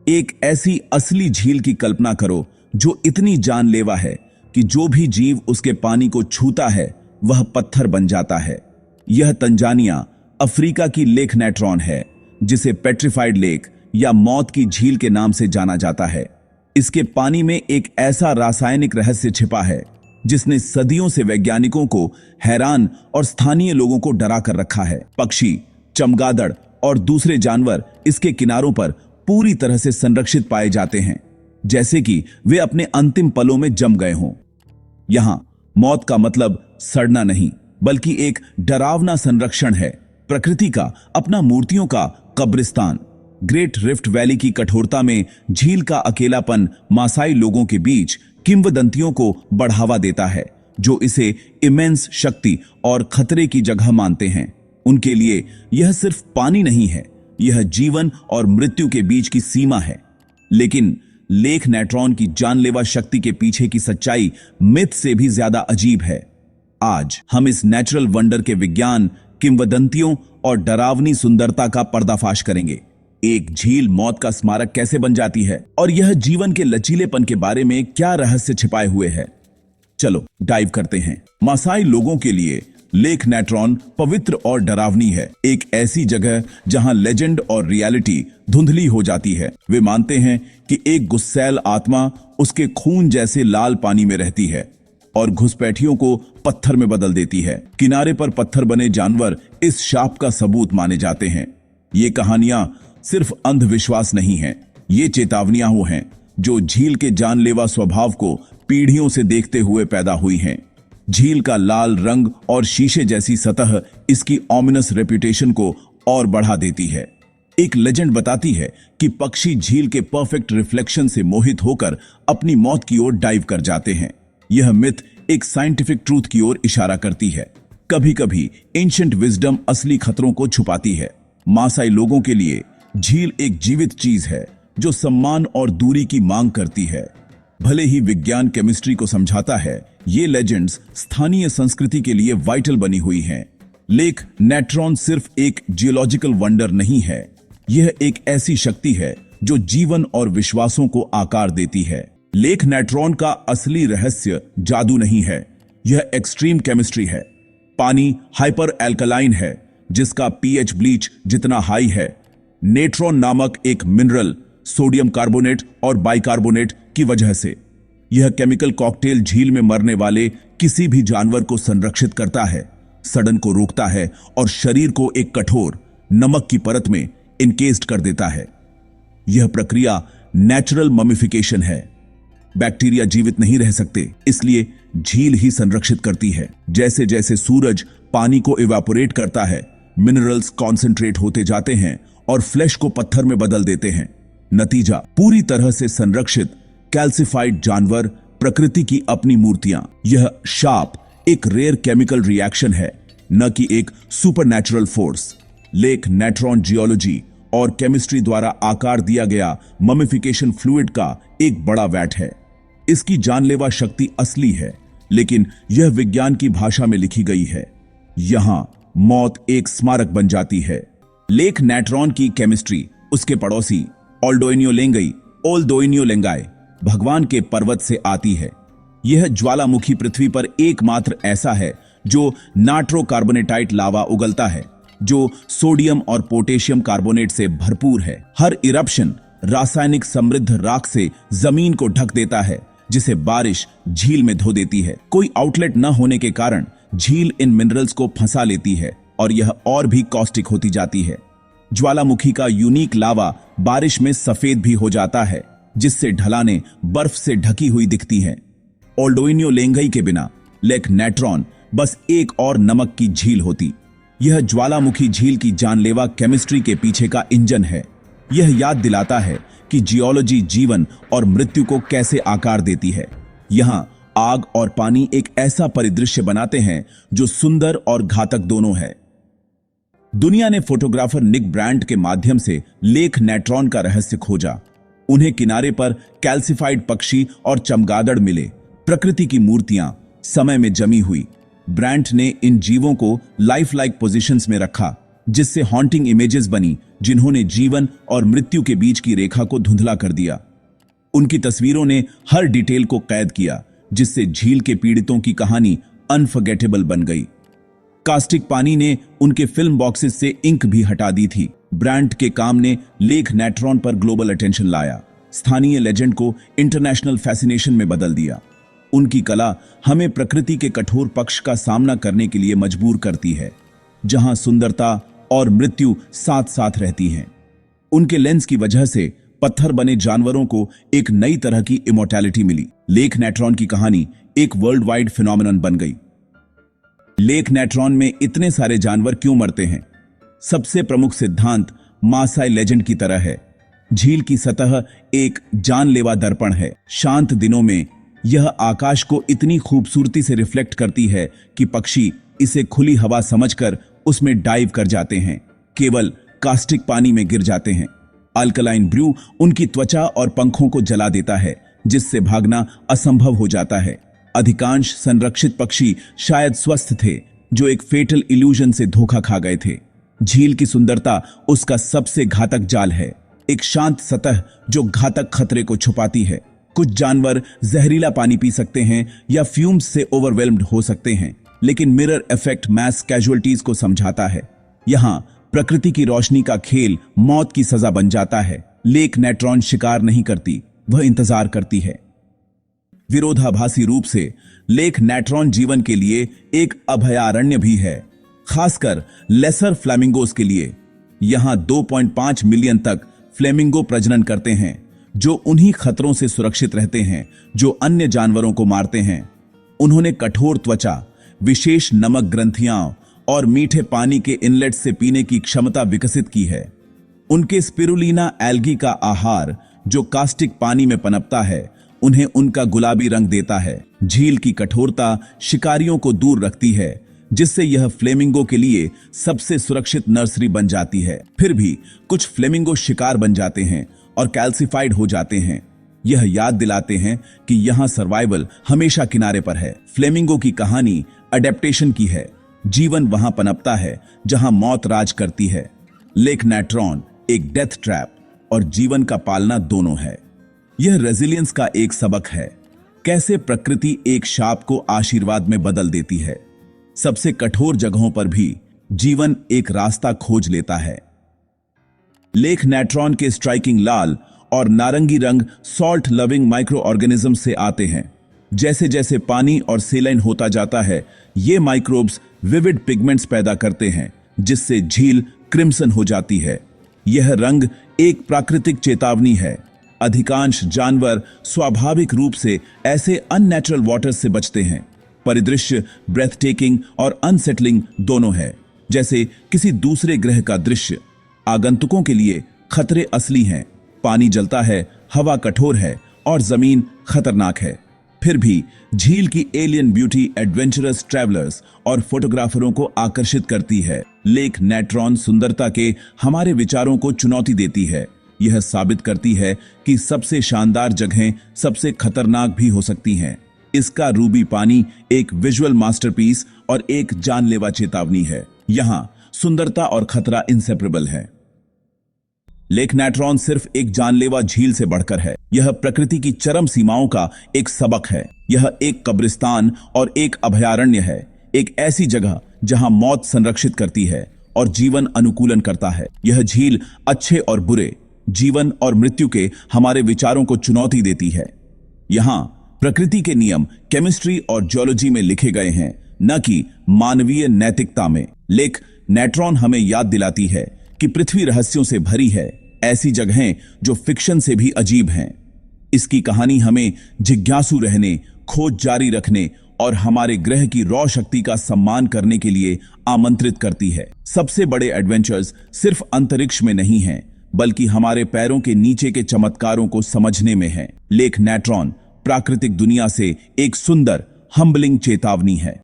एक ऐसी असली झील की कल्पना करो जो इतनी जानलेवा है कि जो भी जीव उसके पानी को छूता है वह पत्थर बन जाता है। यह तंजानिया अफ्रीका की लेक नेट्रॉन है, जिसे पेट्रिफाइड लेक या मौत की झील के नाम से जाना जाता है। इसके पानी में एक ऐसा रासायनिक रहस्य छिपा है जिसने सदियों से वैज्ञानिकों को हैरान और स्थानीय लोगों को डरा कर रखा है। पक्षी, चमगादड़ और दूसरे जानवर इसके किनारों पर पूरी तरह से संरक्षित पाए जाते हैं, जैसे कि वे अपने अंतिम पलों में जम गए हों। यहां मौत का मतलब सड़ना नहीं, बल्कि एक डरावना संरक्षण है, प्रकृति का अपना मूर्तियों का कब्रिस्तान। ग्रेट रिफ्ट वैली की कठोरता में झील का अकेलापन मासाई लोगों के बीच किंवदंतियों को बढ़ावा देता है, जो इसे इमेंस शक्ति और खतरे की जगह मानते हैं। उनके लिए यह सिर्फ पानी नहीं है, यह जीवन और मृत्यु के बीच की सीमा है। लेकिन लेक नेट्रॉन की जानलेवा शक्ति के पीछे की सच्चाई मिथ से भी ज्यादा अजीब है। आज हम इस नेचुरल वंडर के विज्ञान, किंवदंतियों और डरावनी सुंदरता का पर्दाफाश करेंगे। एक झील मौत का स्मारक कैसे बन जाती है और यह जीवन के लचीलेपन के बारे में क्या रहस्य छिपाए हुए है। चलो डाइव करते हैं। मासाई लोगों के लिए लेक नेट्रॉन पवित्र और डरावनी है, एक ऐसी जगह जहां लेजेंड और रियलिटी धुंधली हो जाती है। वे मानते हैं कि एक गुस्सैल आत्मा उसके खून जैसे लाल पानी में रहती है और घुसपैठियों को पत्थर में बदल देती है। किनारे पर पत्थर बने जानवर इस शाप का सबूत माने जाते हैं। ये कहानियां सिर्फ अंधविश्वास नहीं हैं, ये चेतावनियां वो हैं जो झील के जानलेवा स्वभाव को पीढ़ियों से देखते हुए पैदा हुई हैं। झील का लाल रंग और शीशे जैसी सतह इसकी ऑमिनस रेपुटेशन को और बढ़ा देती है। एक लेजेंड बताती है कि पक्षी झील के परफेक्ट रिफ्लेक्शन से मोहित होकर अपनी मौत की ओर डाइव कर जाते हैं। यह मिथ एक साइंटिफिक ट्रूथ की ओर इशारा करती है। कभी कभी एंशिएंट विजडम असली खतरों को छुपाती है। मासाई लोगों के लिए झील एक जीवित चीज है जो सम्मान और दूरी की मांग करती है। भले ही विज्ञान केमिस्ट्री को समझाता है, ये लेजेंड्स स्थानीय संस्कृति के लिए वाइटल बनी हुई हैं। लेक नेट्रॉन सिर्फ एक जियोलॉजिकल वंडर नहीं है, यह एक ऐसी शक्ति है जो जीवन और विश्वासों को आकार देती है। लेक नेट्रॉन का असली रहस्य जादू नहीं है, यह एक्सट्रीम केमिस्ट्री है। पानी हाइपर एल्कलाइन है, जिसका पीएच ब्लीच जितना हाई है। नेट्रॉन नामक एक मिनरल सोडियम कार्बोनेट और बाइकार्बोनेट की वजह से यह केमिकल कॉकटेल झील में मरने वाले किसी भी जानवर को संरक्षित करता है, सड़न को रोकता है और शरीर को एक कठोर नमक की परत में इनकेस्ड कर देता है। यह प्रक्रिया नेचुरल ममिफिकेशन है। बैक्टीरिया जीवित नहीं रह सकते, इसलिए झील ही संरक्षित करती है। जैसे जैसे सूरज पानी को इवेपोरेट करता है, मिनरल्स कॉन्सेंट्रेट होते जाते हैं और फ्लैश को पत्थर में बदल देते हैं। नतीजा पूरी तरह से संरक्षित कैल्सिफाइड जानवर, प्रकृति की अपनी मूर्तियां। यह शाप एक रेयर केमिकल रिएक्शन है, न कि एक supernatural force. Lake Natron geology और केमिस्ट्री द्वारा आकार दिया गया ममिफिकेशन फ्लूइड का एक बड़ा वैट है। इसकी जानलेवा शक्ति असली है, लेकिन यह विज्ञान की भाषा में लिखी गई है। यहां मौत एक स्मारक बन जाती है। लेक नेट्रॉन की केमिस्ट्री उसके पड़ोसी ओल्डोइनियोलेंगाई भगवान के पर्वत से आती है। यह ज्वालामुखी पृथ्वी पर एकमात्र ऐसा है जो नाइट्रोकार्बोनेटाइट लावा उगलता है, जो सोडियम और पोटेशियम कार्बोनेट से भरपूर है। हर इरप्शन रासायनिक समृद्ध राख से जमीन को ढक देता है, जिसे बारिश झील में धो देती है। कोई आउटलेट न होने के कारण झील इन मिनरल्स को फंसा लेती है और यह और भी कॉस्टिक होती जाती है। ज्वालामुखी का यूनिक लावा बारिश में सफेद भी हो जाता है, जिससे ढलानें बर्फ से ढकी हुई दिखती हैं। ओल्डोइनियोलेंगाई के बिना लेक नेट्रॉन बस एक और नमक की झील होती। यह ज्वालामुखी झील की जानलेवा केमिस्ट्री के पीछे का इंजन है। यह याद दिलाता है कि जियोलॉजी जीवन और मृत्यु को कैसे आकार देती है। यहां आग और पानी एक ऐसा परिदृश्य बनाते हैं जो सुंदर और घातक दोनों है। दुनिया ने फोटोग्राफर निक ब्रांड के माध्यम से लेक नेट्रॉन का रहस्य खोजा। उन्हें किनारे पर कैल्सिफाइड पक्षी और चमगादड़ मिले, प्रकृति की मूर्तियां समय में जमी हुई। ब्रांड ने इन जीवों को लाइफ लाइक पोजीशंस में रखा, जिससे हॉन्टिंग इमेजेस बनी जिन्होंने जीवन और मृत्यु के बीच की रेखा को धुंधला कर दिया। उनकी तस्वीरों ने हर डिटेल को कैद किया, जिससे झील के पीड़ितों की कहानी अनफॉरगेटेबल बन गई। कास्टिक पानी ने उनके फिल्म बॉक्सेस से इंक भी हटा दी थी। ब्रांड के काम ने लेक नेट्रॉन पर ग्लोबल अटेंशन लाया, स्थानीय लेजेंड को इंटरनेशनल फैसिनेशन में बदल दिया। उनकी कला हमें प्रकृति के कठोर पक्ष का सामना करने के लिए मजबूर करती है, जहां सुंदरता और मृत्यु साथ साथ रहती हैं। उनके लेंस की वजह से पत्थर बने जानवरों को एक नई तरह की इमोर्टैलिटी मिली। लेक नेट्रॉन की कहानी एक वर्ल्ड वाइड फिनोमिनन बन गई। लेक नेट्रॉन में इतने सारे जानवर क्यों मरते हैं? सबसे प्रमुख सिद्धांत मासाई लेजेंड की तरह है। झील की सतह एक जानलेवा दर्पण है। शांत दिनों में यह आकाश को इतनी खूबसूरती से रिफ्लेक्ट करती है कि पक्षी इसे खुली हवा समझकर उसमें डाइव कर जाते हैं, केवल कास्टिक पानी में गिर जाते हैं। अल्कलाइन ब्रू उनकी त्वचा और पंखों को जला देता है, जिससे भागना असंभव हो जाता है। अधिकांश संरक्षित पक्षी शायद स्वस्थ थे, जो एक फेटल इल्यूजन से धोखा खा गए थे। झील की सुंदरता उसका सबसे घातक जाल है, एक शांत सतह जो घातक खतरे को छुपाती है। कुछ जानवर जहरीला पानी पी सकते हैं या फ्यूम्स से ओवरवेल्म्ड हो सकते हैं, लेकिन मिरर इफेक्ट मैस कैजुअल्टीज को समझाता है। यहां प्रकृति की रोशनी का खेल मौत की सजा बन जाता है। लेक नेट्रॉन शिकार नहीं करती, वह इंतजार करती है। विरोधाभासी रूप से लेक नेट्रॉन जीवन के लिए एक अभयारण्य भी है, खासकर लेसर फ्लेमिंगोस के लिए। यहां 2.5 मिलियन तक फ्लेमिंगो प्रजनन करते हैं, जो उन्हीं खतरों से सुरक्षित रहते हैं जो अन्य जानवरों को मारते हैं। उन्होंने कठोर त्वचा, विशेष नमक ग्रंथियां और मीठे पानी के इनलेट से पीने की क्षमता विकसित की है। उनके स्पिरुलिना एल्गी का आहार, जो कास्टिक पानी में पनपता है, उन्हें उनका गुलाबी रंग देता है। झील की कठोरता शिकारियों को दूर रखती है, जिससे यह फ्लेमिंगो के लिए सबसे सुरक्षित नर्सरी बन जाती है। फिर भी कुछ फ्लेमिंगो शिकार बन जाते हैं और कैल्सिफाइड हो जाते हैं। यह याद दिलाते हैं कि यहां सर्वाइवल हमेशा किनारे पर है। फ्लेमिंगो की कहानी अडेप्टेशन की है। जीवन वहां पनपता है जहां मौत राज करती है। लेक नेट्रॉन एक डेथ ट्रैप और जीवन का पालना दोनों है। यह रेजिलियंस का एक सबक है, कैसे प्रकृति एक शाप को आशीर्वाद में बदल देती है। सबसे कठोर जगहों पर भी जीवन एक रास्ता खोज लेता है। लेक नेट्रॉन के स्ट्राइकिंग लाल और नारंगी रंग सॉल्ट लविंग माइक्रो ऑर्गेनिज्म से आते हैं। जैसे जैसे पानी और सेलाइन होता जाता है, ये माइक्रोब्स विविड पिगमेंट्स पैदा करते हैं, जिससे झील क्रिम्सन हो जाती है। यह रंग एक प्राकृतिक चेतावनी है। अधिकांश जानवर स्वाभाविक रूप से ऐसे अननेचुरल वाटर से बचते हैं। परिदृश्य ब्रेथ टेकिंग और अनसेटलिंग दोनों है, जैसे किसी दूसरे ग्रह का दृश्य। आगंतुकों के लिए खतरे असली हैं। पानी जलता है, हवा कठोर है और जमीन खतरनाक है। फिर भी झील की एलियन ब्यूटी एडवेंचरस ट्रैवलर्स और फोटोग्राफरों को आकर्षित करती है। लेक नेट्रॉन सुंदरता के हमारे विचारों को चुनौती देती है। यह साबित करती है कि सबसे शानदार जगहें सबसे खतरनाक भी हो सकती हैं। इसका रूबी पानी एक विजुअल मास्टरपीस और एक जानलेवा चेतावनी है। यहां सुंदरता और खतरा इंसेपरेबल है। लेक नेट्रॉन सिर्फ एक जानलेवा झील से बढ़कर है। यह प्रकृति की चरम सीमाओं का एक सबक है। यह एक कब्रिस्तान और एक अभयारण्य है, एक ऐसी जगह जहां मौत संरक्षित करती है और जीवन अनुकूलन करता है। यह झील अच्छे और बुरे, जीवन और मृत्यु के हमारे विचारों को चुनौती देती है। यहां प्रकृति के नियम केमिस्ट्री और जियोलॉजी में लिखे गए हैं, न कि मानवीय नैतिकता में। लेक नेट्रॉन हमें याद दिलाती है कि पृथ्वी रहस्यों से भरी है, ऐसी जगहें जो फिक्शन से भी अजीब हैं। इसकी कहानी हमें जिज्ञासु रहने, खोज जारी रखने और हमारे ग्रह की रॉ शक्ति का सम्मान करने के लिए आमंत्रित करती है। सबसे बड़े एडवेंचर्स सिर्फ अंतरिक्ष में नहीं हैं, बल्कि हमारे पैरों के नीचे के चमत्कारों को समझने में है। लेक नेट्रॉन प्राकृतिक दुनिया से एक सुंदर हम्बलिंग चेतावनी है।